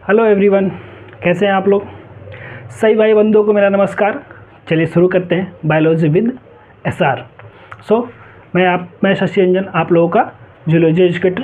Hello everyone, कैसे हैं आप लोग। सही भाई बंधुओं को मेरा नमस्कार। चलिए शुरू करते हैं बायोलॉजी विद एसआर। मैं शशि रंजन, आप लोगों का जूलॉजी एजुकेटर।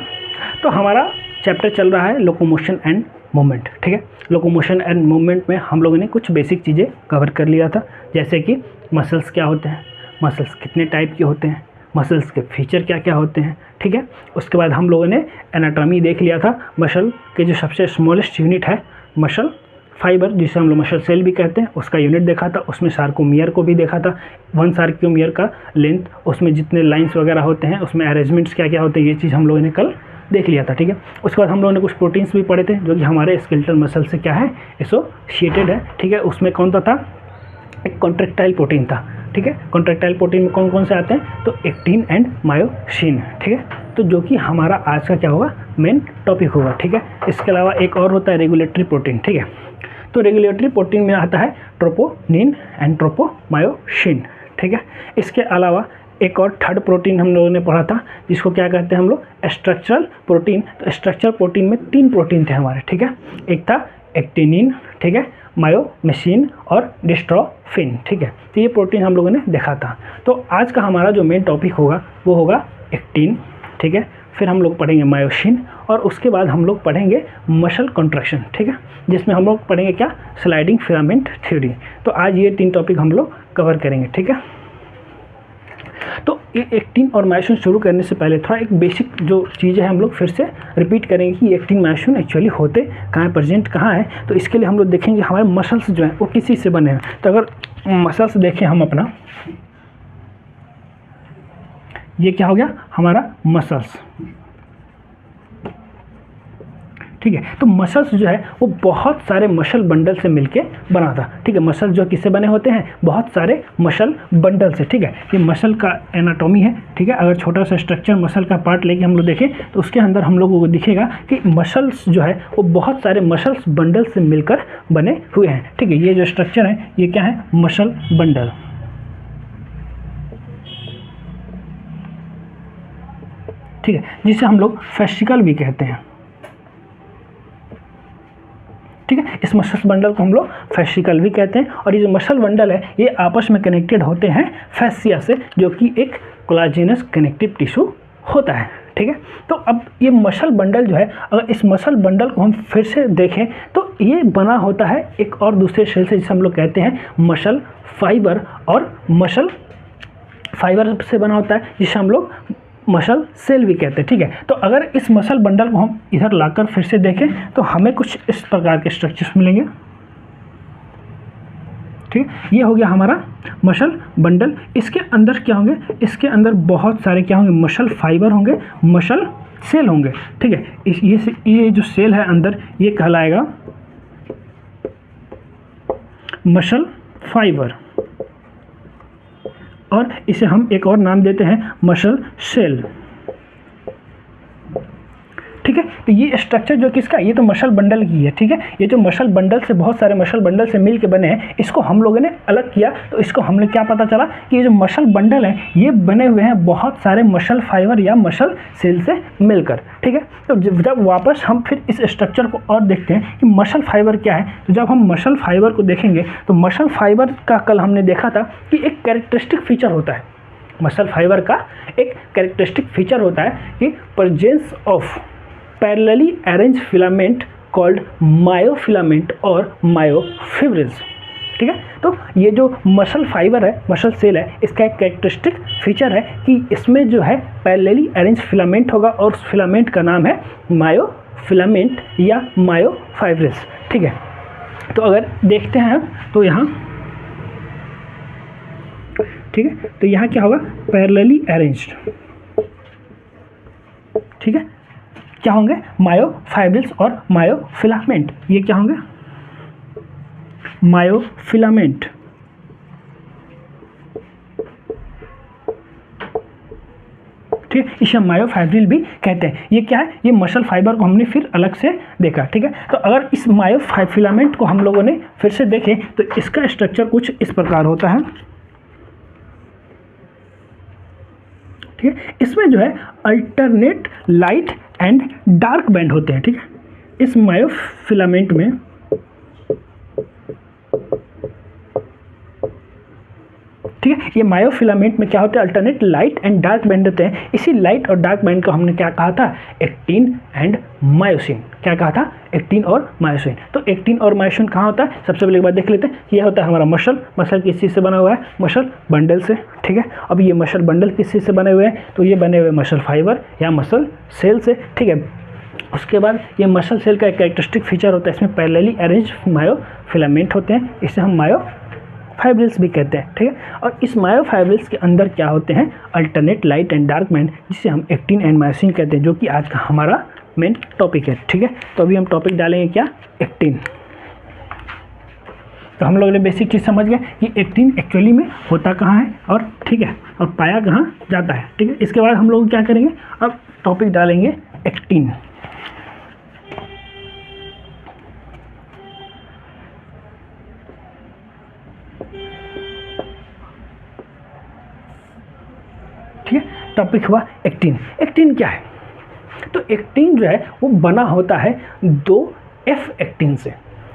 तो हमारा चैप्टर चल रहा है लोकोमोशन एंड मूवमेंट। ठीक है, लोकोमोशन एंड मूवमेंट में हम लोगों ने कुछ बेसिक चीज़ें कवर कर लिया था, जैसे कि मसल्स क्या होते हैं, मसल्स कितने टाइप के होते हैं, मसल्स के फीचर क्या क्या होते हैं। ठीक है, उसके बाद हम लोगों ने एनाटॉमी देख लिया था। मसल के जो सबसे स्मॉलेस्ट यूनिट है मसल फाइबर, जिसे हम लोग मसल सेल भी कहते हैं, उसका यूनिट देखा था। उसमें सार्कोमियर को भी देखा था। 1 सार्कोमियर का लेंथ, उसमें जितने लाइंस वगैरह होते हैं, उसमें अरेंजमेंट्स क्या क्या होते हैं, ये चीज़ हम लोगों ने कल देख लिया था। ठीक है, उसके बाद हम लोगों ने कुछ प्रोटीन्स भी पढ़े थे जो कि हमारे स्केलेटल मसल से क्या है, एसोसिएटेड है। ठीक है, उसमें कौन सा था, एक कॉन्ट्रैक्टाइल प्रोटीन था। ठीक है, कॉन्ट्रैक्टाइल प्रोटीन में कौन कौन से आते हैं, तो एक्टिन एंड मायोसिन। ठीक है, तो जो कि हमारा आज का क्या होगा, मेन टॉपिक होगा। ठीक है, इसके अलावा एक और होता है रेगुलेटरी प्रोटीन। ठीक है, तो रेगुलेटरी प्रोटीन में आता है ट्रोपोनिन एंड ट्रोपोमायोसिन। ठीक है, इसके अलावा एक और थर्ड प्रोटीन हम लोगों ने पढ़ा था, जिसको क्या कहते हैं हम लोग, स्ट्रक्चरल प्रोटीन। तो स्ट्रक्चरल प्रोटीन में 3 प्रोटीन थे हमारे। ठीक है, एक था एक्टिनिन, ठीक है, मायोसिन और डिस्ट्रोफिन। ठीक है, तो ये प्रोटीन हम लोगों ने देखा था। तो आज का हमारा जो मेन टॉपिक होगा वो होगा एक्टिन। ठीक है, फिर हम लोग पढ़ेंगे मायोसिन और उसके बाद हम लोग पढ़ेंगे मसल कॉन्ट्रैक्शन। ठीक है, जिसमें हम लोग पढ़ेंगे क्या, स्लाइडिंग फिलामेंट थ्योरी। तो आज ये 3 टॉपिक हम लोग कवर करेंगे। ठीक है, तो एक्टिन और मायोसिन शुरू करने से पहले थोड़ा एक बेसिक जो चीज़ें हैं हम लोग फिर से रिपीट करेंगे कि एक्टिन मायोसिन एक्चुअली होते कहाँ हैं, प्रेजेंट कहाँ है। तो इसके लिए हम लोग देखेंगे हमारे मसल्स जो हैं वो किस चीज़ से बने हैं। तो अगर मसल्स देखें हम अपना, ये क्या हो गया हमारा मसल्स। ठीक है, तो मसल्स जो है वो बहुत सारे मसल बंडल से मिलके बना था। ठीक है, मसल जो किससे बने होते हैं, बहुत सारे मसल बंडल से। ठीक है, ये मसल का एनाटॉमी है। ठीक है, अगर छोटा सा स्ट्रक्चर मसल का पार्ट लेके हम लोग देखें तो उसके अंदर हम लोगों को दिखेगा कि मसल्स जो है वो बहुत सारे मसल्स बंडल से मिलकर बने हुए हैं। ठीक है, ये जो स्ट्रक्चर है ये क्या है, मसल बंडल। ठीक है, जिसे हम लोग फेसिकल भी कहते हैं। ठीक है, इस मसल बंडल को हम लोग फेसिकल भी कहते हैं। और ये जो मसल बंडल है ये आपस में कनेक्टेड होते हैं फैसिया से, जो कि एक कोलाजेनस कनेक्टिव टिश्यू होता है। ठीक है, तो अब ये मसल बंडल जो है, अगर इस मसल बंडल को हम फिर से देखें तो ये बना होता है एक और दूसरे सेल से, जिसे हम लोग कहते हैं मसल फाइबर। और मसल फाइबर से बना होता है जिसे हम लोग मसल सेल भी कहते हैं। ठीक है, तो अगर इस मसल बंडल को हम इधर लाकर फिर से देखें तो हमें कुछ इस प्रकार के स्ट्रक्चर्स मिलेंगे। ठीक, ये हो गया हमारा मसल बंडल। इसके अंदर क्या होंगे, इसके अंदर बहुत सारे क्या होंगे, मसल फाइबर होंगे, मसल सेल होंगे। ठीक है, ये जो सेल है अंदर ये कहलाएगा मसल फाइबर, और इसे हम एक और नाम देते हैं मसल सेल। ठीक है, तो ये स्ट्रक्चर जो किसका, ये तो मसल बंडल की है। ठीक है, ये जो मसल बंडल से बहुत सारे मसल बंडल से मिल के बने हैं, इसको हम लोगों ने अलग किया। तो इसको हमने क्या पता चला कि ये जो मसल बंडल है ये बने हुए हैं बहुत सारे मसल फाइबर या मसल सेल से मिलकर। ठीक है, तो जब वापस हम फिर इस स्ट्रक्चर को और देखते हैं कि मसल फाइबर क्या है, तो जब हम मसल फाइबर को देखेंगे तो मसल फाइबर का कल हमने देखा था कि एक कैरेक्टरिस्टिक फीचर होता है। मसल फाइबर का एक कैरेक्टरिस्टिक फीचर होता है कि presence of parallelly arrange filament called myofilament और मायोफिब्रिल्स। ठीक है, तो ये जो मसल फाइबर है, मसल सेल है, इसका एक कैरेक्टरिस्टिक फीचर है कि इसमें जो है पैरेलली अरेंज फिलामेंट होगा और उस फिलामेंट का नाम है मायोफिलामेंट या मायोफिब्रिल्स। ठीक है, तो अगर देखते हैं तो यहाँ, ठीक है, तो यहाँ क्या होगा, पैरेलली अरेंज्ड। ठीक है, क्या होंगे, मायोफिब्रिल्स और मायोफिलामेंट। ये क्या होंगे, मायोफिलामेंट। ठीक है, इसे मायोफिब्रिल भी कहते हैं। ये क्या है, ये मसल फाइबर को हमने फिर अलग से देखा। ठीक है, तो अगर इस मायोफिलामेंट को हम लोगों ने फिर से देखें तो इसका स्ट्रक्चर कुछ इस प्रकार होता है। ठीक है, इसमें जो है alternate light and dark band होते हैं। ठीक है, इस मायोफिलामेंट में ठीक है, ये मायोफिलामेंट में क्या होता है, alternate light and dark band रहते हैं। इसी लाइट और डार्क बैंड को हमने क्या कहा था, एक्टिन एंड मायोसिन। क्या कहा था, एक्टिन और मायोसिन। तो एक्टिन और मायोसिन कहाँ होता है, सबसे पहले एक बार देख लेते हैं। ये होता है हमारा मसल किस चीज़ से बना हुआ है, मसल बंडल से। ठीक है, अब ये मसल बंडल किस चीज़ से बने हुए हैं, तो ये बने हुए मसल फाइबर या मसल सेल से। ठीक है, उसके बाद ये मसल सेल का एक कैरेक्टरिस्टिक फीचर होता है, इसमें पैरेलली अरेंज मायोफिलामेंट होते हैं, इसे हम मायोफाइब्रिल्स भी कहते हैं। ठीक है, और इस मायोफाइब्रिल्स के अंदर क्या होते हैं, alternate light and dark band, जिसे हम एक्टिन एंड मायोसिन कहते हैं, जो कि आज का हमारा मेन टॉपिक है। ठीक है, तो अभी हम टॉपिक डालेंगे क्या, एक्टिन। तो हम लोगों ने बेसिक चीज़ समझ गए कि एक्टिन एक्चुअली में होता कहाँ है और ठीक है, और पाया कहाँ जाता है। ठीक है, इसके बाद हम लोग क्या करेंगे, अब टॉपिक डालेंगे एक्टिन। ठीक है, टॉपिक हुआ एक्टिन। एक्टिन क्या है, तो एक्टिन जो है वो बना होता है 2 एफ एक्टिन से।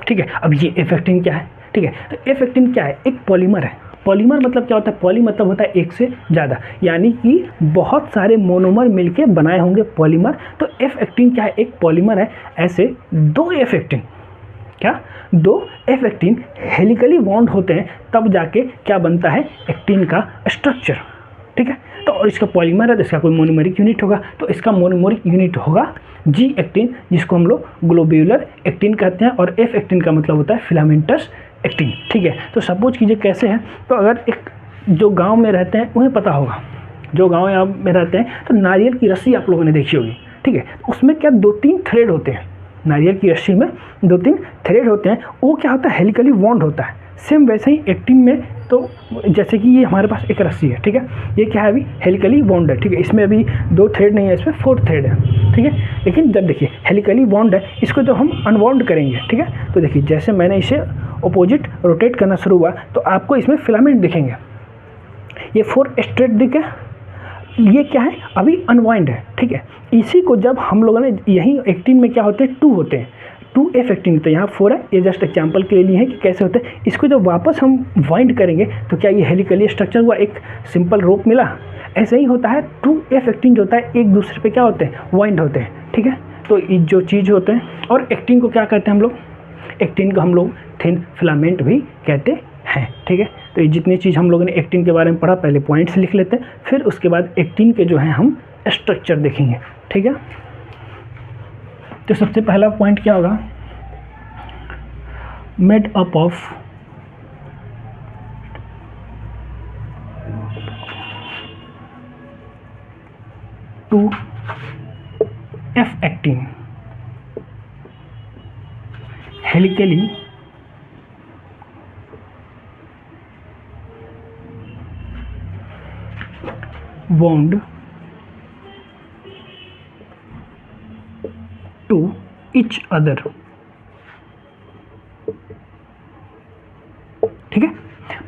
ठीक है, अब ये एफ एक्टिन क्या है, ठीक है, तो एफ एक्टिन क्या है, एक पॉलीमर है। पॉलीमर मतलब क्या होता है, पॉली मतलब होता है एक से ज़्यादा, यानी कि बहुत सारे मोनोमर मिलके बनाए होंगे पॉलीमर। तो एफ एक्टिन क्या है, एक पॉलीमर है। ऐसे 2 एफ एक्टिन, क्या 2 एफ एक्टिन हेलिकली बॉन्ड होते हैं, तब जाके क्या बनता है, एक्टिन का स्ट्रक्चर। ठीक है, तो और इसका पॉलीमर है तो इसका कोई मोनोमेरिक यूनिट होगा, तो इसका मोनोमेरिक यूनिट होगा जी एक्टिन, जिसको हम लोग ग्लोब्यूलर एक्टिन कहते हैं। और एफ एक्टिन का मतलब होता है फिलामेंटस एक्टिन। ठीक है, तो सपोज कीजिए कैसे है, तो अगर एक जो गांव में रहते हैं उन्हें पता होगा, जो गांव में रहते हैं तो नारियल की रस्सी आप लोगों ने देखी होगी। ठीक है, उसमें क्या 2-3 थ्रेड होते हैं, नारियल की रस्सी में 2-3 थ्रेड होते हैं, वो क्या होता है, हेलिकली बॉन्ड होता है। सेम वैसे ही एक्टिन में, तो जैसे कि ये हमारे पास एक रस्सी है, ठीक है, ये क्या है, अभी हेलिकली बॉन्ड है। ठीक है, इसमें अभी 2 थ्रेड नहीं है, इसमें 4 थ्रेड है। ठीक है, लेकिन जब देखिए हेलिकली बॉन्ड है, इसको जब हम अनबॉन्ड करेंगे, ठीक है, तो देखिए जैसे मैंने इसे अपोजिट रोटेट करना शुरू हुआ तो आपको इसमें फिलामेंट दिखेंगे, ये 4 स्ट्रेट दिखे, ये क्या है, अभी अनवाइंड है। ठीक है, इसी को जब हम लोगों ने यही एक्टिन में क्या होते हैं, 2 होते हैं, 2 एफ एक्टिन होते हैं, यहाँ 4 है, ये जस्ट एग्जाम्पल के लिए है कि कैसे होते हैं। इसको जब वापस हम वाइंड करेंगे तो क्या ये हेलिकली स्ट्रक्चर हुआ, एक सिंपल रोप मिला। ऐसे ही होता है, 2 एफ एक्टिन जो होता है एक दूसरे पे क्या होते हैं, वाइंड होते हैं। ठीक है, तो ये जो चीज़ होते हैं, और एक्टिन को क्या कहते हैं हम लोग, एक्टिन को हम लोग थिन फिलामेंट भी कहते हैं। ठीक है, तो ये जितनी चीज़ हम लोगों ने एक्टिन के बारे में पढ़ा, पहले पॉइंट्स लिख लेते हैं, फिर उसके बाद एक्टिन के जो है हम स्ट्रक्चर देखेंगे। ठीक है, तो सबसे पहला पॉइंट क्या होगा, made up of two F actin helically bond to each other। ठीक है,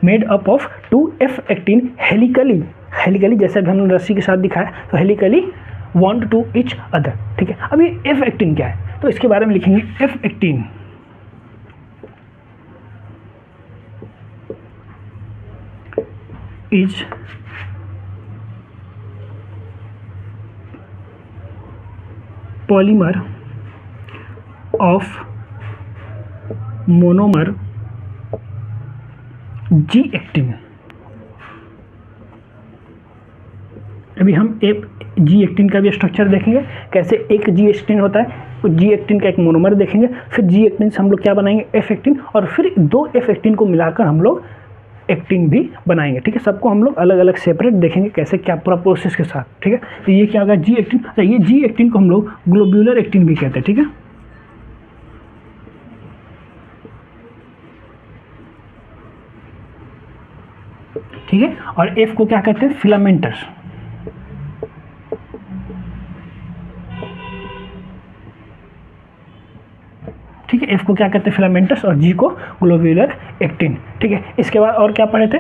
made up of 2 F actin helically जैसे अभी हमने रस्सी के साथ दिखाया, तो helically bond to each other. ठीक है, अब ये एफ एक्टिन क्या है, तो इसके बारे में लिखेंगे, F actin is polymer of monomer G actin. अभी हम एक जी एक्टिन का भी स्ट्रक्चर देखेंगे, कैसे एक जी एक्टिन होता है, जी एक्टिन का एक मोनोमर देखेंगे, फिर जी एक्टिन से हम लोग क्या बनाएंगे, एफ एक्टिन, और फिर 2 एफ एक्टिन को मिलाकर हम लोग एक्टिन भी बनाएंगे। ठीक है, सबको हम लोग अलग अलग सेपरेट देखेंगे कैसे, क्या पूरा प्रोसेस के साथ। ठीक है, तो ये क्या होगा, जी एक्टिन। अच्छा, ये जी एक्टिन को हम लोग ग्लोब्यूलर एक्टिन भी कहते हैं। ठीक है, ठीक है, और एफ को क्या कहते हैं, फिलामेंटस। ठीक है, एफ को क्या कहते हैं, फिलामेंटस, और जी को ग्लोब्यूलर एक्टिन। ठीक है, इसके बाद और क्या पढ़े थे,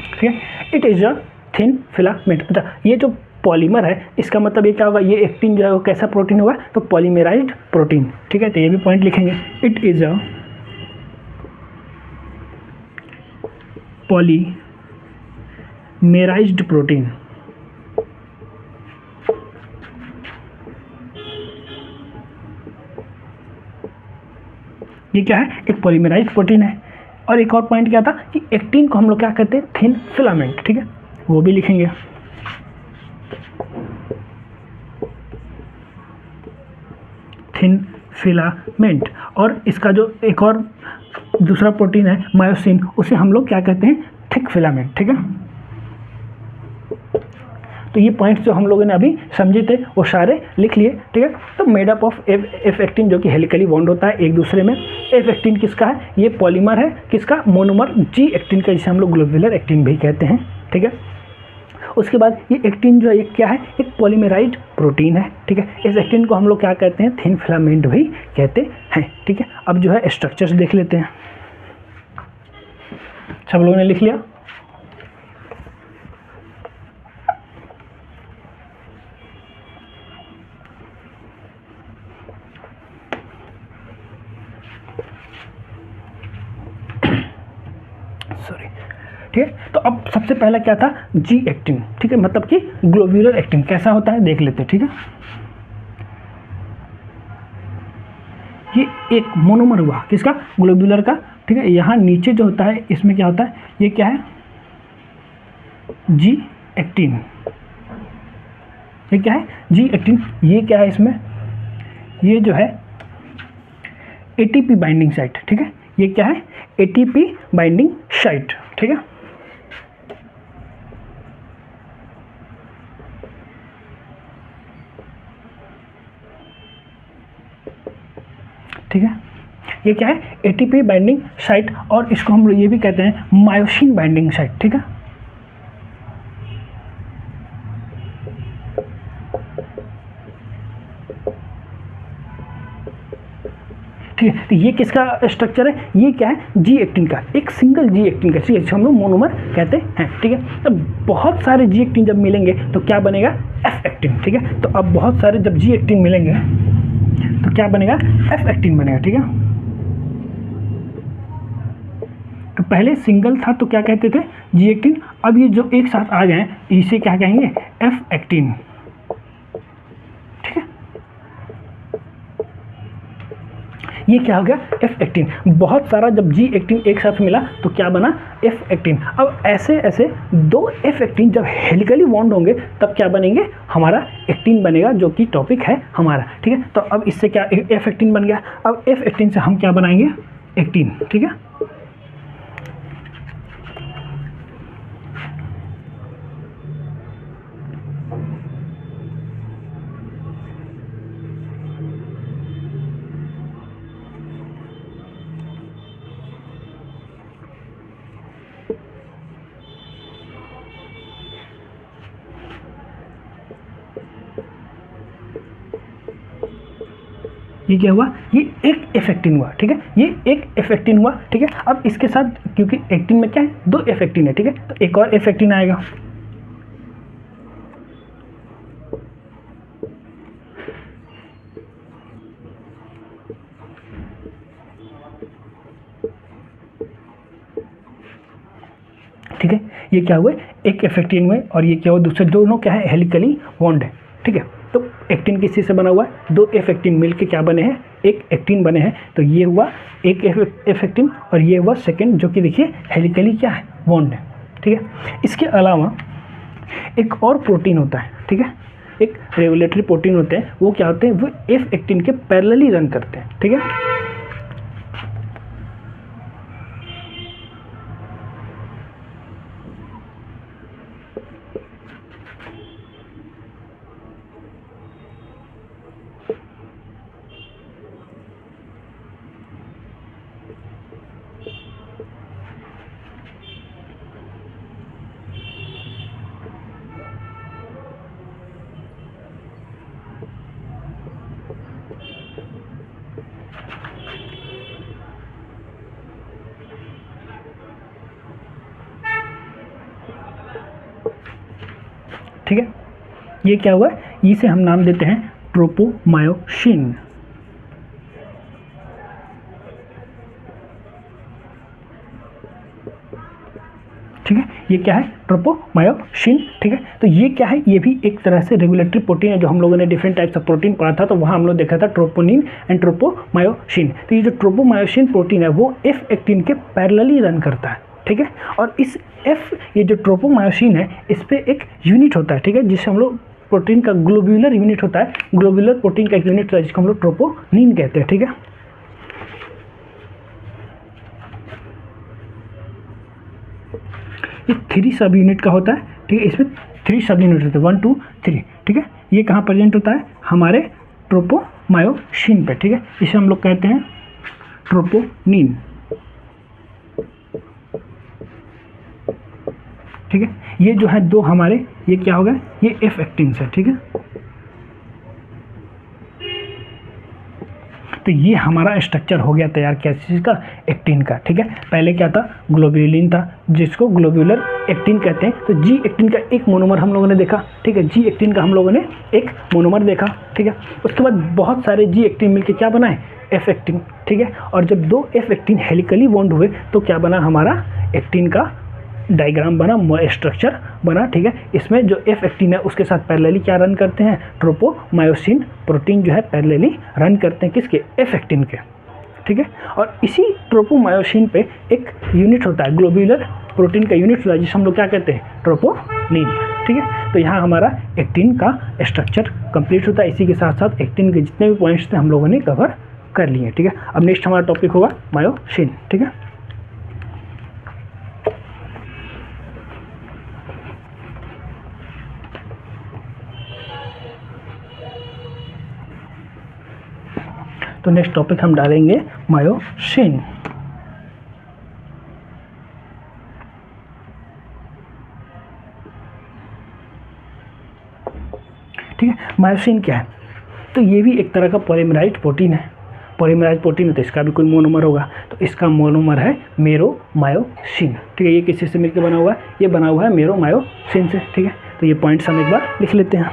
ठीक है, it is a thin filament. अच्छा, ये जो पॉलीमर है, इसका मतलब ये क्या होगा, ये एक्टिन जो है वो कैसा प्रोटीन होगा, तो पॉलीमेराइज्ड प्रोटीन। ठीक है, तो ये भी पॉइंट लिखेंगे, इट इज अ पॉलीमेराइज्ड प्रोटीन। ये क्या है, एक पॉलीमेराइज्ड प्रोटीन है। और एक और पॉइंट क्या था कि एक्टिन को हम लोग क्या कहते हैं, थिन फिलामेंट। ठीक है, वो भी लिखेंगे, थिन फिलामेंट। और इसका जो एक और दूसरा प्रोटीन है मायोसिन, उसे हम लोग क्या कहते हैं, थिक फिलामेंट। ठीक है, तो ये पॉइंट्स जो हम लोगों ने अभी समझे थे वो सारे लिख लिए। ठीक है, तो made up of F actin जो कि हेलिकली बॉन्ड होता है एक दूसरे में। एफ एक्टिन किसका है, ये पॉलीमर है, किसका, मोनोमर जी एक्टिन का, जिसे हम लोग ग्लोबुलर एक्टिन भी कहते हैं। ठीक है, उसके बाद ये एक्टिन जो है ये क्या है, एक पॉलीमेराइज्ड प्रोटीन है। ठीक है, इस एक्टिन को हम लोग क्या कहते हैं, थिन फिलामेंट भी कहते हैं। ठीक है, अब जो है स्ट्रक्चर्स देख लेते हैं। सब लोगों ने लिख लिया, सॉरी। ठीक है, तो अब सबसे पहला क्या था, जी एक्टिन। ठीक है, मतलब कि ग्लोब्यूलर एक्टिन कैसा होता है देख लेते हैं। ठीक है, ये एक मोनोमर हुआ किसका, ग्लोब्यूलर का। ठीक है, यहाँ नीचे जो होता है इसमें क्या होता है, ये क्या है, जी एक्टिन। ये क्या है, जी एक्टिन। ये क्या है, इसमें ये जो है एटीपी बाइंडिंग साइट। ठीक है, ये क्या है, एटीपी बाइंडिंग साइट। ठीक है, ठीक है, ये क्या है, एटीपी बाइंडिंग साइट। और इसको हम लोग ये भी कहते हैं मायोसिन बाइंडिंग साइट। ठीक है, ठीक है, तो ये किसका स्ट्रक्चर है, ये क्या है, जी एक्टिन का, एक सिंगल जी एक्टिन का, जिसे हम लोग मोनोमर कहते हैं। ठीक है, तो बहुत सारे जी एक्टिन जब मिलेंगे तो क्या बनेगा, एफ एक्टिन। ठीक है, तो अब बहुत सारे जब जी एक्टिन मिलेंगे तो क्या बनेगा, एफ एक्टिन बनेगा। ठीक है, तो पहले सिंगल था तो क्या कहते थे, जी एक्टिन। अब ये जो एक साथ आ गए इसे क्या कहेंगे, एफ एक्टिन। ठीक है, ये क्या हो गया, एफ एक्टिन। बहुत सारा जब जी एक्टिन एक साथ मिला तो क्या बना, एफ एक्टिन। अब ऐसे ऐसे दो एफ एक्टिन जब हेलिकली बॉन्ड होंगे तब क्या बनेंगे, हमारा एक्टिन बनेगा, जो कि टॉपिक है हमारा। ठीक है, तो अब इससे क्या, एफ एक्टिन बन गया। अब एफ एक्टिन से हम क्या बनाएंगे, एक्टिन। ठीक है, ये क्या हुआ, ये एक एफ एक्टिन हुआ। ठीक है, ये एक एफ एक्टिन हुआ। ठीक है, अब इसके साथ क्योंकि एक्टिन में क्या है, दो एफ एक्टिन है। ठीक है, तो एक और एफ एक्टिन आएगा। ठीक है, ये क्या हुए, एक एफ एक्टिन हुए, और ये क्या हुआ, दूसरे दोनों क्या है, हेलिकली बॉन्ड है। ठीक है, तो एक्टिन किस चीज़ से बना हुआ है, दो एफ एक्टिन मिलकर क्या बने हैं, एक एक्टिन बने हैं। तो ये हुआ एक एफ एक्टिन, और ये हुआ सेकंड, जो कि देखिए हेलिकली क्या है, बॉन्ड है। ठीक है, इसके अलावा एक और प्रोटीन होता है। ठीक है, एक रेगुलेटरी प्रोटीन होते हैं, वो क्या होते हैं, वो एफ एक्टिन के पैरेलली रन करते हैं। ठीक है, ठीक है, ये क्या हुआ, इसे हम नाम देते हैं ट्रोपोमायोसिन। ठीक है, ये क्या है, ट्रोपोमायोसिन। ठीक है, तो ये क्या है, ये भी एक तरह से रेगुलेटरी प्रोटीन है। जो हम लोगों ने डिफरेंट टाइप्स ऑफ प्रोटीन पढ़ा था, तो वहाँ हम लोग देखा था ट्रोपोनिन एंड ट्रोपोमायोसिन। तो ये जो ट्रोपोमायोसिन प्रोटीन है वो एफ एक्टिन के पैरेलली रन करता है। ठीक है, और इस ये जो ट्रोपोमायोसिन है, इस पर एक यूनिट होता है। ठीक है, जिससे हम लोग प्रोटीन का ग्लोब्यूलर यूनिट होता है, ग्लोब्यूलर प्रोटीन का एक यूनिट होता है जिसको हम लोग ट्रोपोनिन कहते हैं। ठीक है, ये 3 सब यूनिट का होता है। ठीक है, इसमें 3 सब यूनिट होते हैं, 1 2 3। ठीक है, ये कहाँ प्रेजेंट होता है, हमारे ट्रोपोमायोसिन पे। ठीक है, इसे हम लोग कहते हैं ट्रोपोनिन। ठीक है, ये जो है दो हमारे, ये क्या होगा, ये एफ एक्टिन है। ठीक है, तो ये हमारा स्ट्रक्चर हो गया तैयार, क्या चीज़ का, एक्टिन का। ठीक है, पहले क्या था, ग्लोब्यूलिन था जिसको ग्लोब्यूलर एक्टिन कहते हैं। तो जी एक्टिन का एक मोनोमर हम लोगों ने देखा। ठीक है, जी एक्टिन का हम लोगों ने एक मोनोमर देखा। ठीक है, उसके बाद बहुत सारे जी एक्टिन मिलकर क्या बनाए, एफ एक्टिन। ठीक है, और जब दो एफ एक्टिन हेलिकली बॉन्ड हुए तो क्या बना, हमारा एक्टिन का डायग्राम बना, स्ट्रक्चर बना। ठीक है, इसमें जो एफ एक्टिन है उसके साथ पैरेलली क्या रन करते हैं, ट्रोपोमायोसिन प्रोटीन जो है पैरेलली रन करते हैं, किसके, एफ एक्टिन के। ठीक है, और इसी ट्रोपोमायोसिन पे एक यूनिट होता है, ग्लोब्यूलर प्रोटीन का यूनिट होता है, जिसे हम लोग क्या कहते हैं, ट्रोपोनिन। ठीक है, तो यहाँ हमारा एक्टिन का स्ट्रक्चर कंप्लीट होता है। इसी के साथ साथ एक्टिन के जितने भी पॉइंट्स थे हम लोगों ने कवर कर लिए। ठीक है, अब नेक्स्ट हमारा टॉपिक होगा मायोसिन। ठीक है, तो नेक्स्ट टॉपिक हम डालेंगे मायोसिन। ठीक है, मायोसिन क्या है, तो ये भी एक तरह का पॉलीमराइज प्रोटीन है। पॉलीमराइज प्रोटीन है तो इसका भी कोई मोनोमर होगा, तो इसका मोनोमर है मेरोमायोसिन। ठीक है, ये किसी से मिलकर बना हुआ है, ये बना हुआ है मेरोमायोसिन से। ठीक है, तो ये पॉइंट्स हम एक बार लिख लेते हैं।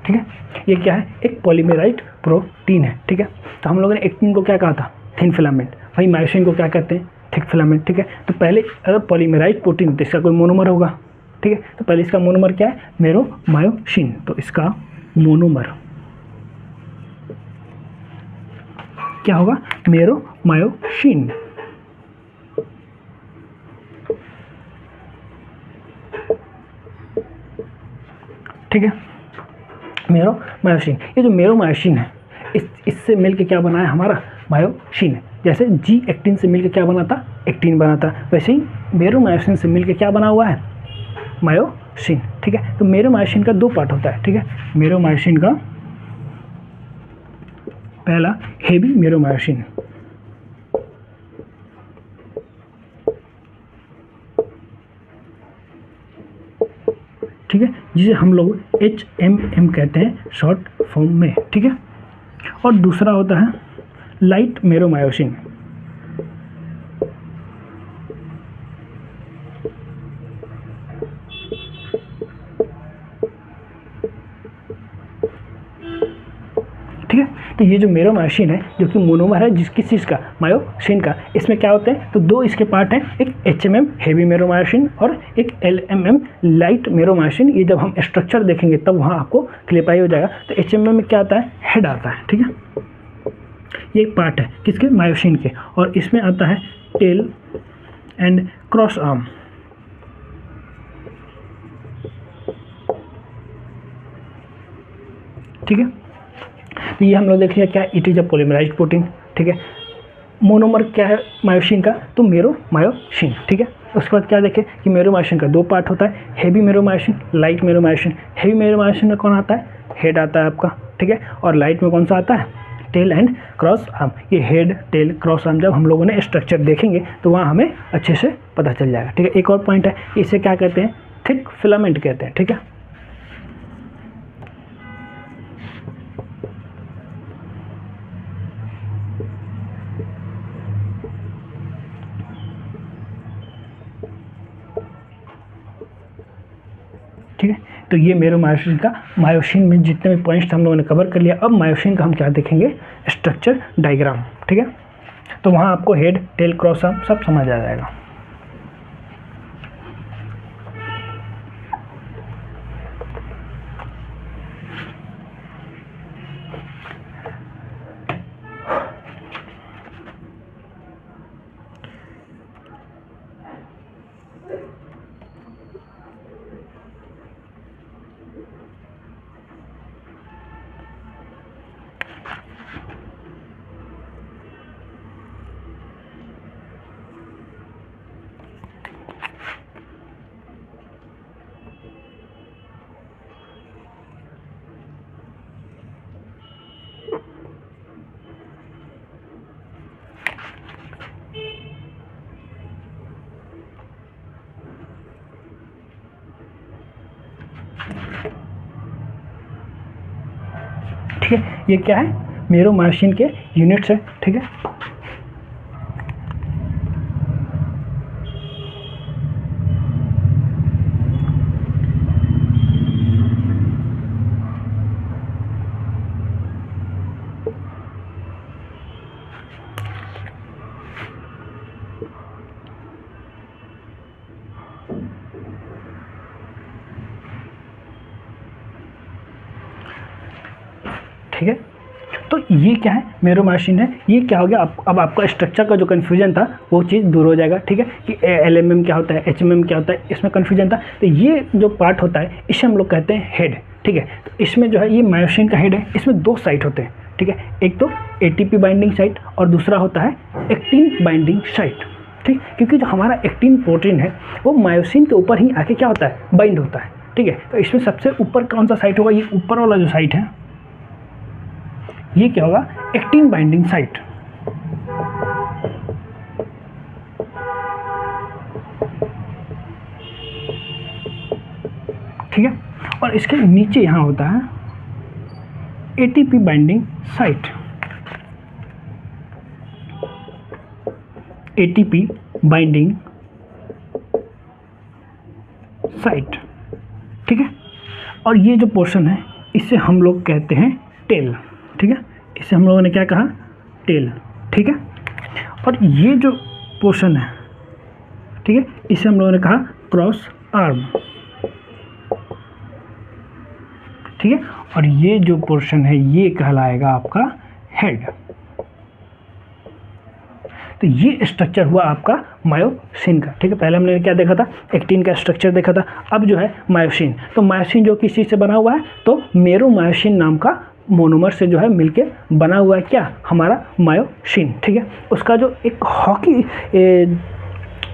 ठीक है, ये क्या है, एक पॉलीमेराइज प्रोटीन है। ठीक है, तो हम लोगों ने एक्टिन को क्या कहा था, थिन फिलामेंट, वही मायोसिन को क्या कहते हैं, थिक फिलामेंट। ठीक है, तो पहले अगर पॉलीमेराइज प्रोटीन तो इसका कोई मोनोमर होगा। ठीक है, तो पहले इसका मोनोमर क्या है, मेरोमायोसिन, तो इसका मोनोमर क्या होगा, मेरोमायोसिन। ठीक है, मेरोमायोसिन, ये जो मेरोमायोसिन है इससे मिलके क्या बना है, हमारा मायोसिन। जैसे जी एक्टिन से मिलके क्या बना था, एक्टिन बना था, वैसे ही मेरोमायोसिन से मिलके क्या बना हुआ है, मायोसिन। ठीक है, तो मेरोमायोसिन का 2 पार्ट होता है। ठीक है, मेरोमायोसिन का पहला हेवी मेरोमायोसिन, ठीक है, जिसे हम लोग HMM कहते हैं शॉर्ट फॉर्म में। ठीक है, और दूसरा होता है लाइट मेरोमायोसिन। ठीक है, तो ये जो मेरोमायोसिन है जो कि मोनोमर है किस चीज़ का, मायोसिन का, इसमें क्या होते हैं, तो 2 इसके पार्ट हैं, एक HMM हेवी मेरोमायोसिन और एक LMM लाइट मेरोमायोसिन। ये जब हम स्ट्रक्चर देखेंगे तब वहाँ आपको क्लियरफाई हो जाएगा। तो HMM में क्या आता है, हेड आता है। ठीक है, ये एक पार्ट है किसके, मायोसिन के, और इसमें आता है टेल एंड क्रॉस आर्म। ठीक है, तो ये हम लोग देख लिया क्या, इट इज अ पॉलीमराइज्ड प्रोटीन। ठीक है, मोनोमर क्या है मायोसिन का, तो मेरोमायोसिन। ठीक है, उसके बाद क्या देखें कि मेरोमायोसिन का 2 पार्ट होता है, हेवी मेरोमायोसिन, लाइट मेरोमायोसिन। हेवी मेरोमायोसिन में कौन आता है, हेड आता है आपका। ठीक है, और लाइट में कौन सा आता है, टेल एंड क्रॉस आर्म। ये हेड, टेल, क्रॉस आर्म जब हम लोगों ने स्ट्रक्चर देखेंगे तो वहाँ हमें अच्छे से पता चल जाएगा। ठीक है, एक और पॉइंट है, इसे क्या कहते हैं, थिक फिलामेंट कहते हैं। ठीक है, ठीक है, तो ये मेरे मायोसिन का, मायोसिन में जितने भी पॉइंट्स हम लोगों ने कवर कर लिया। अब मायोसिन का हम क्या देखेंगे, स्ट्रक्चर डायग्राम। ठीक है, तो वहाँ आपको हेड, टेल, क्रॉस आर्म सब समझ आ जाएगा। ठीक है, ये क्या है, मेरो मायोसिन के यूनिट्स है। ठीक है, ठीक है, तो ये क्या है, मेरो मायोसिन है। ये क्या हो गया, अब आपका स्ट्रक्चर का जो कन्फ्यूजन था वो चीज़ दूर हो जाएगा। ठीक है, कि LMM क्या होता है, HMM क्या होता है, इसमें कन्फ्यूजन था। तो ये जो पार्ट होता है इसे हम लोग कहते हैं हेड। ठीक है, तो इसमें जो है ये मायोसिन का हेड है, इसमें 2 साइट होते हैं। ठीक है, एक तो ATP बाइंडिंग साइट और दूसरा होता है एक्टिन बाइंडिंग साइट। ठीक, क्योंकि जो हमारा एक्टिन प्रोटीन है वो मायोसिन के ऊपर ही आके क्या होता है, बाइंड होता है। ठीक है, तो इसमें सबसे ऊपर कौन सा साइट होगा, ये ऊपर वाला जो साइट है ये क्या होगा, एक्टिन बाइंडिंग साइट। ठीक है, और इसके नीचे यहां होता है ATP binding site. ATP binding site. ठीक है, और ये जो पोर्शन है इसे हम लोग कहते हैं टेल। ठीक है, इसे हम लोगों ने क्या कहा, टेल। ठीक है, और ये जो पोर्शन है, ठीक है, इसे हम लोगों ने कहा क्रॉस आर्म। ठीक है, और ये जो पोर्शन है ये कहलाएगा आपका हेड। तो ये स्ट्रक्चर हुआ आपका मायोसिन का। ठीक है, पहले हमने क्या देखा था, एक्टिन का स्ट्रक्चर देखा था। अब जो है मायोसिन, तो मायोसिन जो किस चीज़ से बना हुआ है, तो मेरो मायोसिन नाम का मोनोमर से जो है मिलके बना हुआ है क्या, हमारा मायोसिन। ठीक है, उसका जो एक हॉकी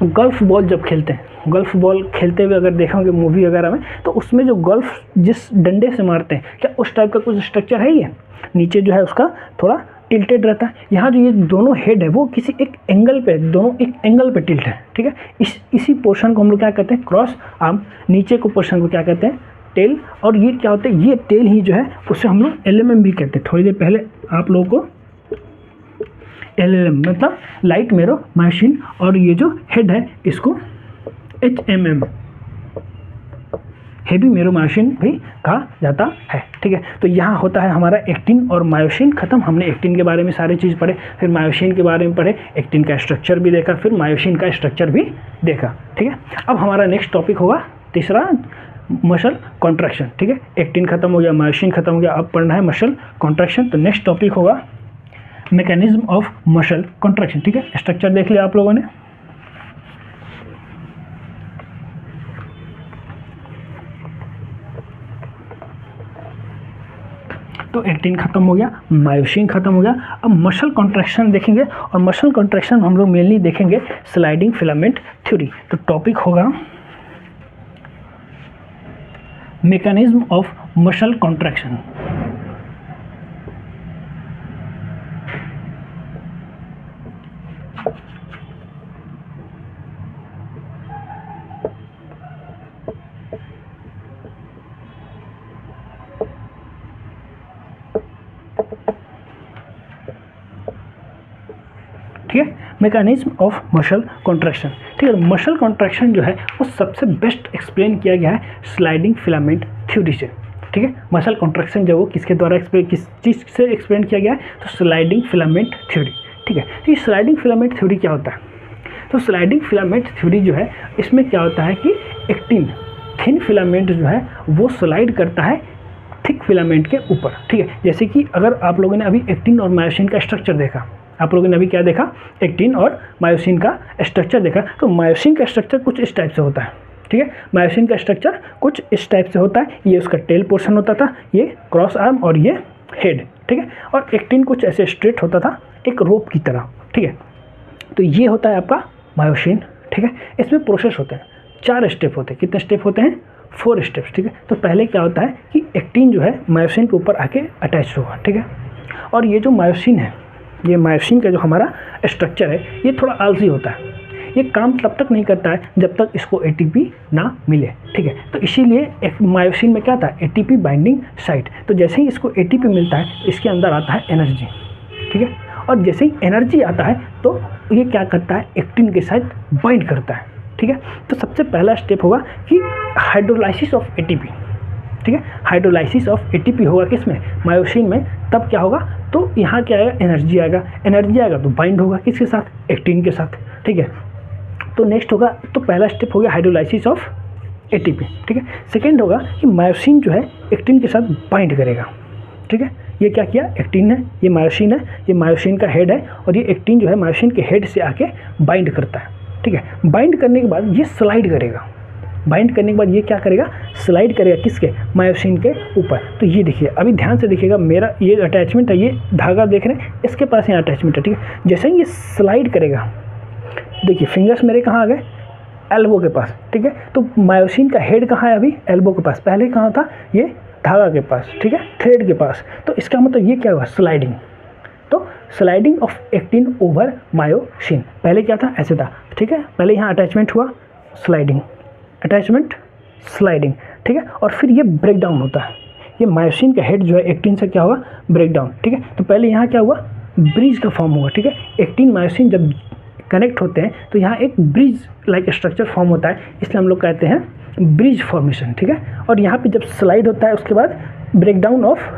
गोल्फ बॉल जब खेलते हैं, गोल्फ बॉल खेलते हुए अगर देखा होंगे मूवी वगैरह में, तो उसमें जो गोल्फ जिस डंडे से मारते हैं, क्या उस टाइप का कुछ स्ट्रक्चर है ये, नीचे जो है उसका थोड़ा टिल्टेड रहता है। यहाँ जो ये दोनों हेड है वो किसी एक एंगल पे, दोनों एक एंगल पे टिल्ट है। ठीक है, इसी पोर्शन को हम लोग क्या कहते हैं, क्रॉस आर्म। नीचे को पोर्शन को क्या कहते हैं, टेल। और ये क्या होता है, ये टेल ही जो है उसे हम लोग LMM भी कहते हैं। थोड़ी देर पहले आप लोगों को LMM मतलब लाइट मेरो मायोसिन, और ये जो हेड है इसको HMM हेवी मेरो मायोसिन भी कहा जाता है। ठीक है, तो यहाँ होता है हमारा एक्टिन और मायोसिन खत्म। हमने एक्टिन के बारे में सारी चीज़ पढ़े, फिर मायोसिन के बारे में पढ़े, एक्टिन का स्ट्रक्चर भी देखा, फिर मायोसिन का स्ट्रक्चर भी देखा। ठीक है, अब हमारा नेक्स्ट टॉपिक होगा तीसरा, मसल कॉन्ट्रैक्शन। ठीक है, एक्टिन खत्म हो गया, मायोसिन खत्म हो गया, अब पढ़ना है मसल कॉन्ट्रैक्शन। तो नेक्स्ट टॉपिक होगा मैकेनिज्म ऑफ मसल कॉन्ट्रैक्शन। ठीक है, स्ट्रक्चर देख लिया आप लोगों ने। तो एक्टिन खत्म हो गया, मायोसिन खत्म हो गया, अब मसल कॉन्ट्रैक्शन देखेंगे। और मसल कॉन्ट्रैक्शन हम लोग मेनली देखेंगे स्लाइडिंग फिलामेंट थ्योरी। तो टॉपिक होगा मैकेनिज्म ऑफ मसल कॉन्ट्रैक्शन। ठीक है, मैकेनिज्म ऑफ मसल कॉन्ट्रैक्शन। ठीक है, मसल कॉन्ट्रैक्शन जो है वो सबसे बेस्ट एक्सप्लेन किया गया है स्लाइडिंग फिलामेंट थ्योरी से। ठीक है, मसल कॉन्ट्रैक्शन जो वो किसके द्वारा किस चीज़ से एक्सप्लेन किया गया है, तो स्लाइडिंग फिलामेंट थ्योरी। ठीक है, तो ये स्लाइडिंग फिलामेंट थ्योरी क्या होता है, तो स्लाइडिंग फिलामेंट थ्योरी जो है इसमें क्या होता है कि एक्टिन थिन फिलामेंट जो है वो स्लाइड करता है थिक फिलामेंट के ऊपर। ठीक है, जैसे कि अगर आप लोगों ने अभी एक्टिन और मायोसिन का स्ट्रक्चर देखा, आप लोगों ने अभी क्या देखा, एक्टिन और मायोसिन का स्ट्रक्चर देखा, तो मायोसिन का स्ट्रक्चर कुछ इस टाइप से होता है। ठीक है, मायोसिन का स्ट्रक्चर कुछ इस टाइप से होता है, ये उसका टेल पोर्शन होता था, ये क्रॉस आर्म और ये हेड। ठीक है, और एक्टिन कुछ ऐसे स्ट्रेट होता था एक रोप की तरह। ठीक है, तो ये होता है आपका मायोसिन। ठीक है, इसमें प्रोसेस होते हैं, 4 स्टेप होते हैं। कितने स्टेप होते हैं, 4 स्टेप्स। ठीक है, तो पहले क्या होता है कि एक्टिन जो है मायोसिन के ऊपर आके अटैच होगा। ठीक है, और ये जो मायोसिन है, ये मायोसिन का जो हमारा स्ट्रक्चर है ये थोड़ा आलसी होता है, ये काम तब तक नहीं करता है जब तक इसको एटीपी ना मिले। ठीक है, तो इसीलिए एक मायोसिन में क्या था, एटीपी बाइंडिंग साइट। तो जैसे ही इसको एटीपी मिलता है इसके अंदर आता है एनर्जी। ठीक है, और जैसे ही एनर्जी आता है तो ये क्या करता है, एक्टिन के साथ बाइंड करता है। ठीक है, तो सबसे पहला स्टेप होगा कि हाइड्रोलाइसिस ऑफ एटीपी। ठीक है, हाइड्रोलाइसिस ऑफ एटीपी होगा किसमें, मायोसिन में। तब क्या होगा, तो यहाँ क्या आएगा, एनर्जी आएगा, एनर्जी आएगा तो बाइंड होगा किसके साथ, एक्टिन के साथ। ठीक है, तो नेक्स्ट होगा, तो पहला स्टेप हो गया हाइड्रोलाइसिस ऑफ एटीपी। ठीक है, सेकेंड होगा कि मायोसिन जो है एक्टिन के साथ बाइंड करेगा। ठीक है, ये क्या किया, एक्टिन है, ये मायोसिन है, ये मायोसिन का हेड है, और ये एक्टिन जो है मायोसिन के हेड से आके बाइंड करता है। ठीक है, बाइंड करने के बाद ये स्लाइड करेगा, बाइंड करने के बाद ये क्या करेगा, स्लाइड करेगा किसके, मायोसिन के ऊपर। तो ये देखिए, अभी ध्यान से देखिएगा, मेरा ये अटैचमेंट है, ये धागा देख रहे हैं, इसके पास यहाँ अटैचमेंट है। ठीक है, जैसे ही ये स्लाइड करेगा, देखिए फिंगर्स मेरे कहाँ आ गए, एल्बो के पास। ठीक है, तो मायोसिन का हेड कहाँ है, अभी एल्बो के पास, पहले कहाँ था, ये धागा के पास। ठीक है, थ्रेड के पास। तो इसका मतलब ये क्या हुआ, स्लाइडिंग। तो sliding of actin over myosin, पहले क्या था, ऐसे था। ठीक है, पहले यहाँ अटैचमेंट हुआ, स्लाइडिंग, अटैचमेंट, स्लाइडिंग। ठीक है, और फिर ये ब्रेक डाउन होता है, ये मायोसिन का हेड जो है एक्टिन से क्या होगा, ब्रेक डाउन। ठीक है, तो पहले यहाँ क्या हुआ, ब्रिज का फॉर्म हुआ। ठीक है, एक्टिन मायोसिन जब कनेक्ट होते हैं तो यहाँ एक ब्रिज लाइक स्ट्रक्चर फॉर्म होता है, इसलिए हम लोग कहते हैं ब्रिज फॉर्मेशन। ठीक है, और यहाँ पे जब स्लाइड होता है उसके बाद ब्रेक डाउन ऑफ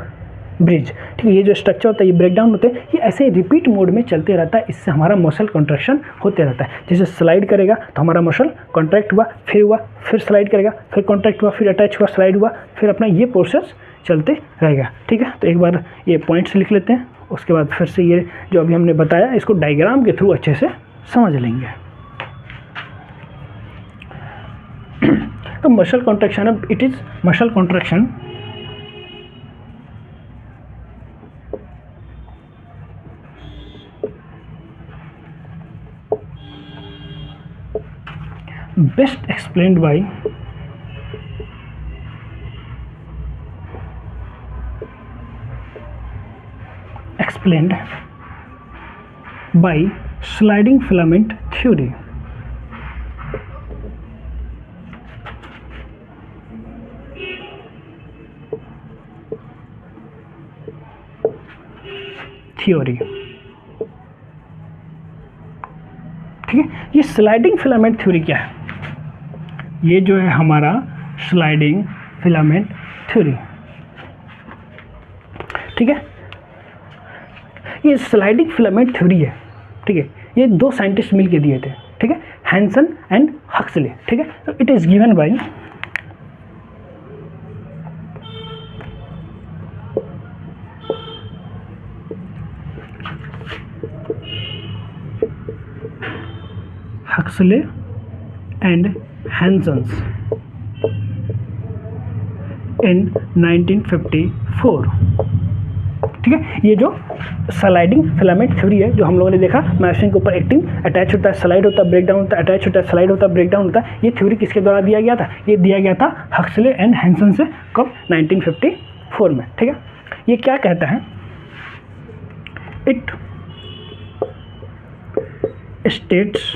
ब्रिज। ठीक है, ये जो स्ट्रक्चर होता है ये ब्रेक डाउन होते हैं, ये ऐसे रिपीट मोड में चलते रहता है, इससे हमारा मसल कॉन्ट्रैक्शन होते रहता है। जैसे स्लाइड करेगा तो हमारा मसल कॉन्ट्रैक्ट हुआ, फिर स्लाइड करेगा, फिर कॉन्ट्रैक्ट हुआ, फिर अटैच हुआ, स्लाइड हुआ, फिर अपना ये प्रोसेस चलते रहेगा। ठीक है, तो एक बार ये पॉइंट्स लिख लेते हैं, उसके बाद फिर से ये जो अभी हमने बताया इसको डायग्राम के थ्रू अच्छे से समझ लेंगे। तो मसल कॉन्ट्रैक्शन, अब it is muscle contraction best explained by sliding filament theory. ठीक है, ये स्लाइडिंग फिलामेंट थ्योरी क्या है, ये जो है हमारा स्लाइडिंग फिलामेंट थ्योरी। ठीक है, ये स्लाइडिंग फिलामेंट थ्योरी है। ठीक है, ये 2 साइंटिस्ट मिल के दिए थे। ठीक है, हैंसन एंड हक्सले। ठीक है, तो it is given by Huxley and Hansons in 1954। ठीक है, ये जो स्लाइडिंग फिलामेंट थ्योरी है जो हम लोगों ने देखा, मायोसिन के ऊपर एक्टिन अटैच होता है, स्लाइड होता है, ब्रेक डाउन होता है, अटैच होता है, स्लाइड होता है, ब्रेक डाउन होता है, ये थ्योरी किसके द्वारा दिया गया था, ये दिया गया था हक्सले एंड हैंसन से, कब, 1954 में। ठीक है, ये क्या कहता है, it states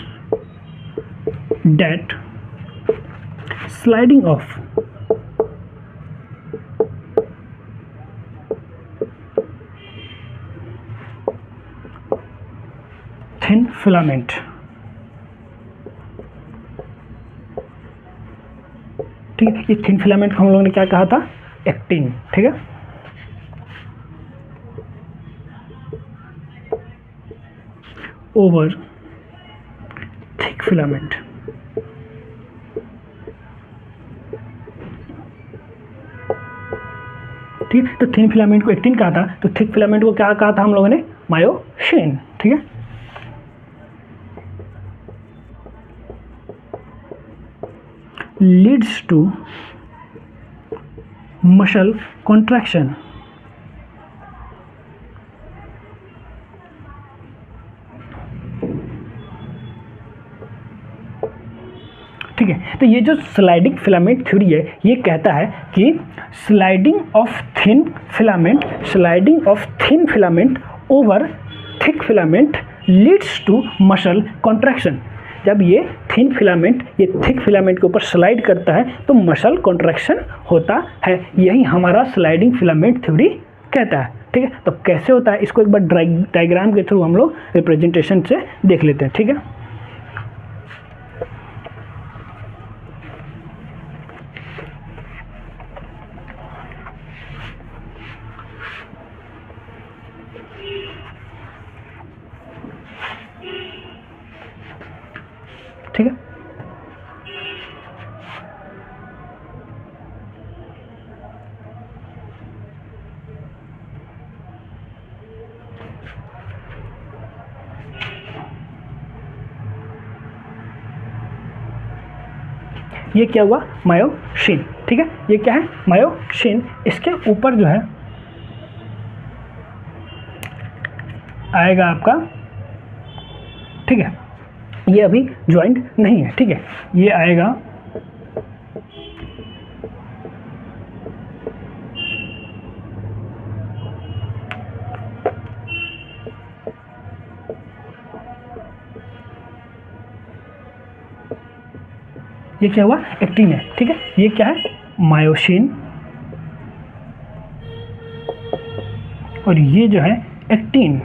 that sliding of thin filament, ठीक है। ये थिन फिलामेंट को हम लोगों ने क्या कहा था, एक्टिन, ठीक है। ओवर थिक फिलामेंट, ठीक है। तो थिन फिलामेंट को एक्टिन कहा था, तो थिक फिलामेंट को क्या कहा था हम लोगों ने, मायोसिन, ठीक है। लीड्स टू मसल कॉन्ट्रैक्शन, ठीक है। तो ये जो स्लाइडिंग फिलामेंट थ्योरी है, ये कहता है कि sliding of thin filament over thick filament leads to muscle contraction. जब ये थिन फिलामेंट ये थिक फिलामेंट के ऊपर स्लाइड करता है तो मसल कॉन्ट्रैक्शन होता है। यही हमारा स्लाइडिंग फिलामेंट थ्योरी कहता है, ठीक है। तो कैसे होता है, इसको एक बार डायग्राम के थ्रू हम लोग रिप्रेजेंटेशन से देख लेते हैं, ठीक है। ठीक है, ये क्या हुआ, मायोसिन, ठीक है। ये क्या है, मायोसिन। इसके ऊपर जो है आएगा आपका, ठीक है, ये अभी ज्वाइंट नहीं है, ठीक है। ये आएगा ये क्या हुआ, एक्टिन है, ठीक है। ये क्या है, मायोसिन, और ये जो है एक्टिन,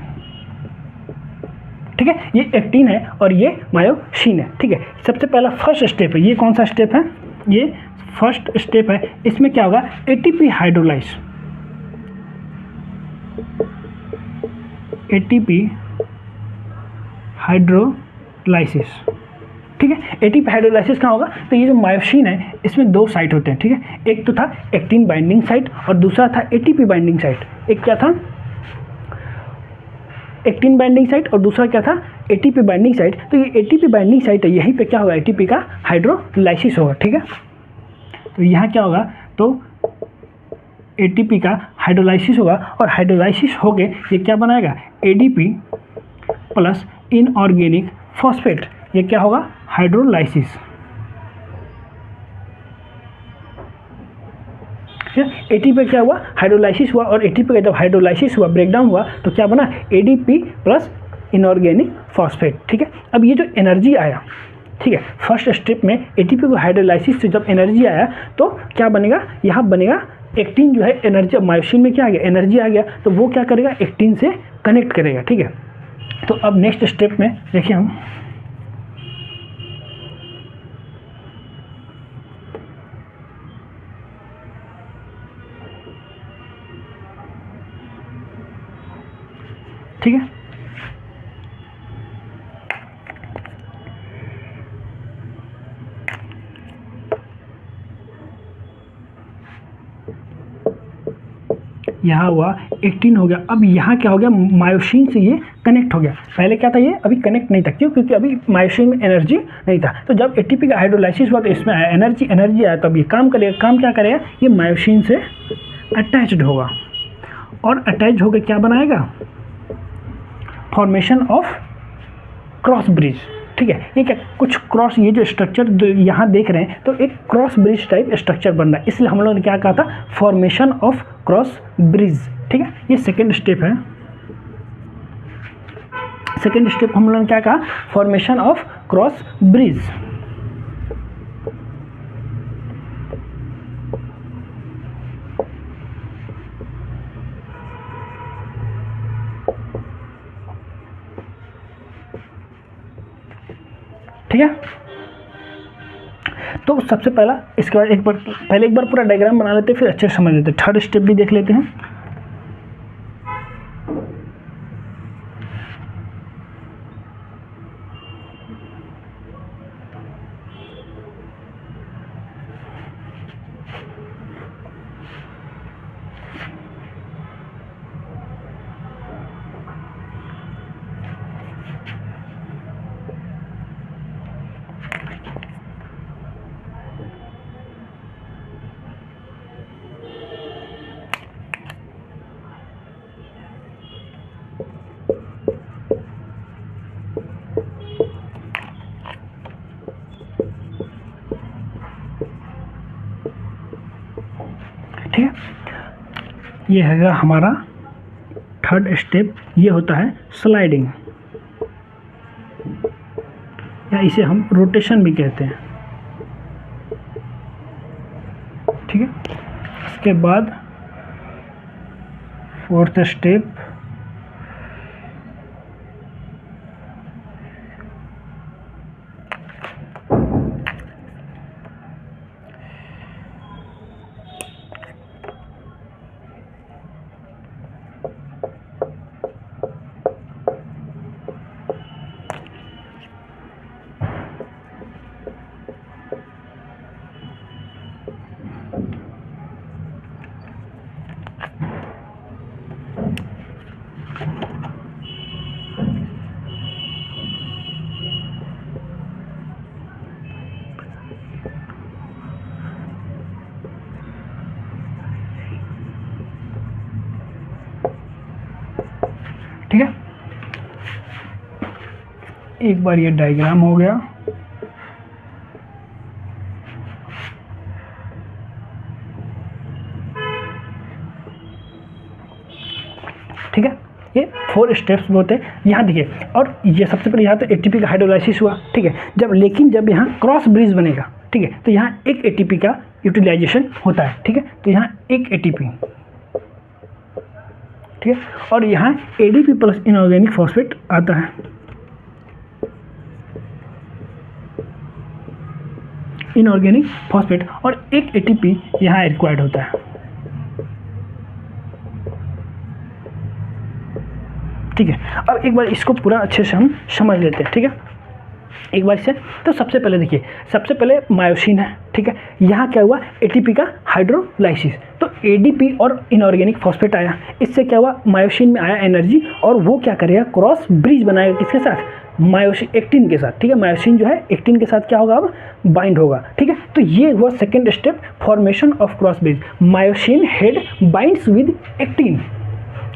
ठीक है। ये एक्टिन है और ये मायोसिन है, ठीक है। सबसे पहला फर्स्ट स्टेप है, ये कौन सा स्टेप है, ये फर्स्ट स्टेप है। इसमें क्या होगा, एटीपी हाइड्रोलाइज, एटीपी हाइड्रोलाइसिस, ठीक है। एटीपी हाइड्रोलाइसिस कहाँ होगा, तो ये जो मायोसिन है इसमें दो साइट होते हैं, ठीक है। एक तो था एक्टिन बाइंडिंग साइट और दूसरा था एटीपी बाइंडिंग साइट। एक क्या था, एक्टिन बाइंडिंग साइट और दूसरा क्या था, एटीपी बाइंडिंग साइट। तो ये एटीपी बाइंडिंग साइट है, यहीं पे क्या होगा, एटीपी का हाइड्रोलाइसिस होगा, ठीक है। तो यहाँ क्या होगा, तो एटीपी का हाइड्रोलाइसिस होगा और हाइड्रोलाइसिस हो गए ये क्या बनाएगा, एडीपी प्लस इनऑर्गेनिक फॉस्फेट। ये क्या होगा, हाइड्रोलाइसिस। एटीपी पे क्या हुआ, हाइड्रोलाइसिस हुआ, और एटीपी का जब हाइड्रोलाइसिस हुआ, ब्रेकडाउन हुआ, तो क्या बना, एडीपी प्लस इनऑर्गेनिक फॉस्फेट, ठीक है। अब ये जो एनर्जी आया, ठीक है, फर्स्ट स्टेप में एटीपी को हाइड्रोलाइसिस से जब एनर्जी आया तो क्या बनेगा, यहाँ बनेगा एक्टिन जो है एनर्जी, मायोसिन में क्या आ गया, एनर्जी आ गया, तो वो क्या करेगा, एक्टिन से कनेक्ट करेगा, ठीक है। तो अब नेक्स्ट स्टेप में देखिए हम, ठीक है। यहाँ हुआ एक्टिन हो गया। अब यहाँ क्या हो गया, मायोसिन से ये कनेक्ट हो गया। पहले क्या था, ये अभी कनेक्ट नहीं था, क्यों, क्योंकि अभी मायोसिन में एनर्जी नहीं था। तो जब एटीपी का हाइड्रोलाइसिस हुआ तो इसमें आया एनर्जी आया, तो अब ये काम करेगा। काम क्या करेगा, ये मायोसिन से अटैच्ड होगा और अटैच होकर क्या बनाएगा, फॉर्मेशन ऑफ क्रॉस ब्रिज, ठीक है। ये क्या, कुछ क्रॉस, ये जो स्ट्रक्चर यहाँ देख रहे हैं तो एक क्रॉस ब्रिज टाइप स्ट्रक्चर बन रहा है, इसलिए हम लोगों ने क्या कहा था, फॉर्मेशन ऑफ क्रॉस ब्रिज, ठीक है। ये सेकेंड स्टेप है। सेकेंड स्टेप हम लोगों ने क्या कहा, फॉर्मेशन ऑफ क्रॉस ब्रिज। ठीक है। तो सबसे पहला इसके बाद पहले एक बार पूरा डायग्राम बना लेते हैं, फिर अच्छे से समझ लेते हैं। थर्ड स्टेप भी देख लेते हैं। ठीक है, ये हैगा हमारा थर्ड स्टेप। ये होता है स्लाइडिंग, या इसे हम रोटेशन भी कहते हैं। ठीक है, इसके बाद फोर्थ स्टेप ठीक है। एक बार ये डायग्राम हो गया। ठीक है, ये 4 स्टेप्स होते हैं। यहाँ देखिए, और ये सबसे पहले यहाँ तो एटीपी का हाइड्रोलाइसिस हुआ। ठीक है, जब यहाँ क्रॉस ब्रिज बनेगा, ठीक है, तो यहाँ एक एटीपी का यूटिलाइजेशन होता है। ठीक है, तो यहाँ एक एटीपी, ठीक है, और यहाँ एडीपी प्लस इनऑर्गेनिक फॉस्फेट आता है। इनऑर्गेनिक फॉस्फेट और एक एटीपी यहाँ रिक्वायर्ड होता है। ठीक है, अब एक बार इसको पूरा अच्छे से हम समझ लेते हैं। ठीक है, एक बार से तो सबसे पहले देखिए, सबसे पहले मायोसिन है। ठीक है, यहाँ क्या हुआ, एटीपी का हाइड्रोलाइसिस, तो एडीपी और इनऑर्गेनिक फॉस्फेट आया। इससे क्या हुआ, मायोसिन में आया एनर्जी, और वो क्या करेगा, क्रॉस ब्रिज बनाएगा किसके साथ, मायोसिन एक्टिन के साथ। ठीक है, मायोसिन जो है एक्टिन के साथ क्या होगा, अब बाइंड होगा। ठीक है, तो ये हुआ second step, formation of cross bridge. Myosin head binds with actin,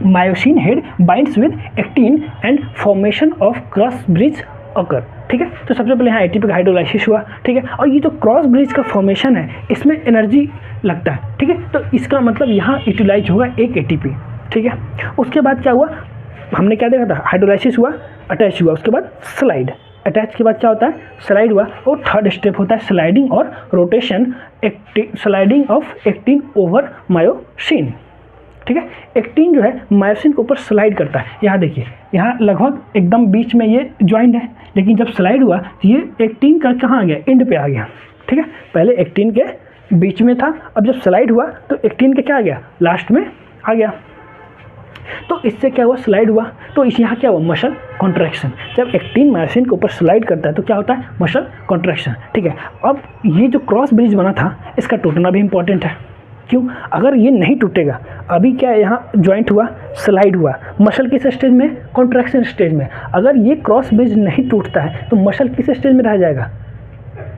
myosin head binds with actin and formation of cross bridge occur. ठीक है, तो सबसे पहले यहाँ एटीपी का हाइड्रोलाइसिस हुआ। ठीक है, और ये जो क्रॉस ब्रिज का फॉर्मेशन है, इसमें एनर्जी लगता है। ठीक है, तो इसका मतलब यहाँ यूटिलाइज होगा एक एटीपी। ठीक है, उसके बाद क्या हुआ, हमने क्या देखा था, हाइड्रोलाइसिस हुआ, अटैच हुआ, उसके बाद स्लाइड, अटैच के बाद क्या होता है, स्लाइड हुआ, और थर्ड स्टेप होता है स्लाइडिंग और rotation, sliding of actin over myosin. ठीक है, एक्टिन जो है मायोसिन के ऊपर स्लाइड करता है। यहाँ देखिए, यहाँ लगभग एकदम बीच में ये ज्वाइंट है, लेकिन जब स्लाइड हुआ तो ये एक्टिन का कहाँ आ गया, एंड पे आ गया। ठीक है, पहले एक्टिन के बीच में था, अब जब स्लाइड हुआ तो एक्टिन के क्या आ गया, लास्ट में आ गया। तो इससे क्या हुआ, स्लाइड हुआ, तो इस यहाँ क्या हुआ, मसल कॉन्ट्रैक्शन। जब एक्टिन मायोसिन के ऊपर स्लाइड करता है तो क्या होता है, मसल कॉन्ट्रैक्शन। ठीक है, अब ये जो क्रॉस ब्रिज बना था, इसका टूटना भी इंपॉर्टेंट है। क्यों, अगर ये नहीं टूटेगा, अभी क्या है, यहाँ ज्वाइंट हुआ, स्लाइड हुआ, मसल किस स्टेज में, कॉन्ट्रैक्शन स्टेज में। अगर ये क्रॉस ब्रिज नहीं टूटता है तो मसल किस स्टेज में रह जाएगा,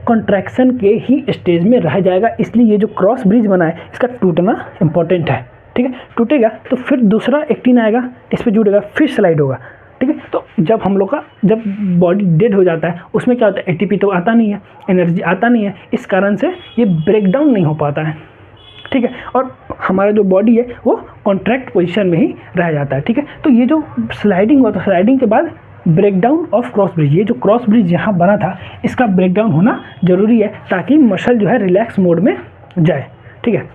कॉन्ट्रैक्शन के ही स्टेज में रह जाएगा। इसलिए ये जो क्रॉस ब्रिज बना है, इसका टूटना इंपॉर्टेंट है। ठीक है, टूटेगा तो फिर दूसरा एक्टिन आएगा, इस पर जुड़ेगा, फिर स्लाइड होगा। ठीक है, तो जब हम लोग का जब बॉडी डेड हो जाता है, उसमें क्या होता है, एटीपी तो आता नहीं है, एनर्जी आता नहीं है, इस कारण से ये ब्रेक डाउन नहीं हो पाता है। ठीक है, और हमारा जो बॉडी है वो कॉन्ट्रैक्ट पोजीशन में ही रह जाता है। ठीक है, तो ये जो स्लाइडिंग हुआ, तो स्लाइडिंग के बाद ब्रेकडाउन ऑफ क्रॉस ब्रिज, ये जो क्रॉस ब्रिज यहाँ बना था, इसका ब्रेकडाउन होना जरूरी है, ताकि मसल जो है रिलैक्स मोड में जाए। ठीक है,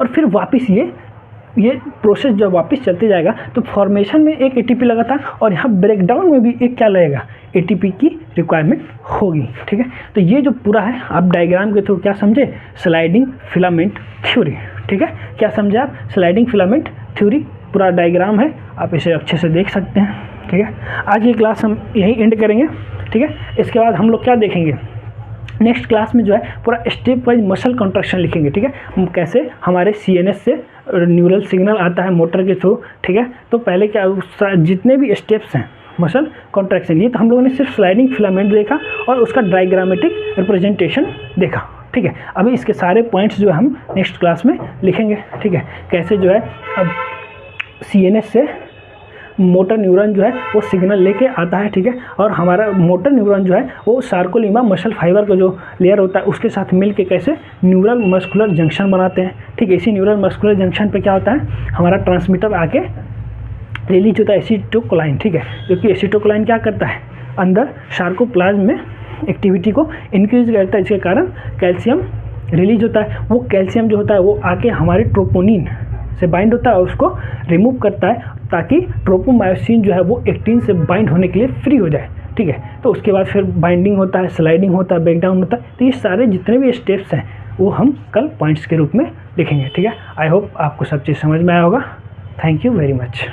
और फिर वापस ये ये प्रोसेस जब वापस चलते जाएगा तो फॉर्मेशन में एक एटीपी लगा था और यहाँ ब्रेकडाउन में भी एक क्या लगेगा, एटीपी की रिक्वायरमेंट होगी। ठीक है, तो ये जो पूरा है आप डायग्राम के थ्रू क्या समझे, स्लाइडिंग फिलामेंट थ्योरी। ठीक है, क्या समझे आप, स्लाइडिंग फिलामेंट थ्योरी पूरा डायग्राम है, आप इसे अच्छे से देख सकते हैं। ठीक है, आज की क्लास हम यहीं एंड करेंगे। ठीक है, इसके बाद हम लोग क्या देखेंगे, नेक्स्ट क्लास में जो है पूरा स्टेप वाइज मसल कॉन्ट्रैक्शन लिखेंगे। ठीक है, हम कैसे हमारे सीएनएस से न्यूरल सिग्नल आता है मोटर के थ्रू। ठीक है, तो पहले क्या जितने भी स्टेप्स हैं मसल कॉन्ट्रैक्शन, ये तो हम लोगों ने सिर्फ स्लाइडिंग फिलामेंट देखा और उसका डायग्रामेटिक रिप्रेजेंटेशन देखा। ठीक है, अभी इसके सारे पॉइंट्स जो है हम नेक्स्ट क्लास में लिखेंगे। ठीक है, कैसे जो है अब सीएनएस से मोटर न्यूरॉन जो है वो सिग्नल लेके आता है। ठीक है, और हमारा मोटर न्यूरॉन जो है वो सार्कोलीमा मसल फाइबर का जो लेयर होता है उसके साथ मिल के कैसे न्यूरल मस्कुलर जंक्शन बनाते हैं। ठीक है, इसी न्यूरल मस्कुलर जंक्शन पे क्या होता है, हमारा ट्रांसमीटर आके रिलीज होता है एसिटोकोलाइन। ठीक है, जो कि एसिटोकोलाइन क्या करता है, अंदर सार्कोप्लाज्म में एक्टिविटी को इंक्रीज करता है, इसके कारण कैल्शियम रिलीज होता है। वो कैल्शियम जो होता है वो आके हमारे ट्रोपोनिन से बाइंड होता है और उसको रिमूव करता है ताकि ट्रोपोमायोसिन जो है वो एक्टिन से बाइंड होने के लिए फ्री हो जाए। ठीक है, तो उसके बाद फिर बाइंडिंग होता है, स्लाइडिंग होता है, ब्रेकडाउन होता है। तो ये सारे जितने भी स्टेप्स हैं वो हम कल पॉइंट्स के रूप में लिखेंगे। ठीक है, आई होप आपको सब चीज़ समझ में आया होगा। Thank you very much.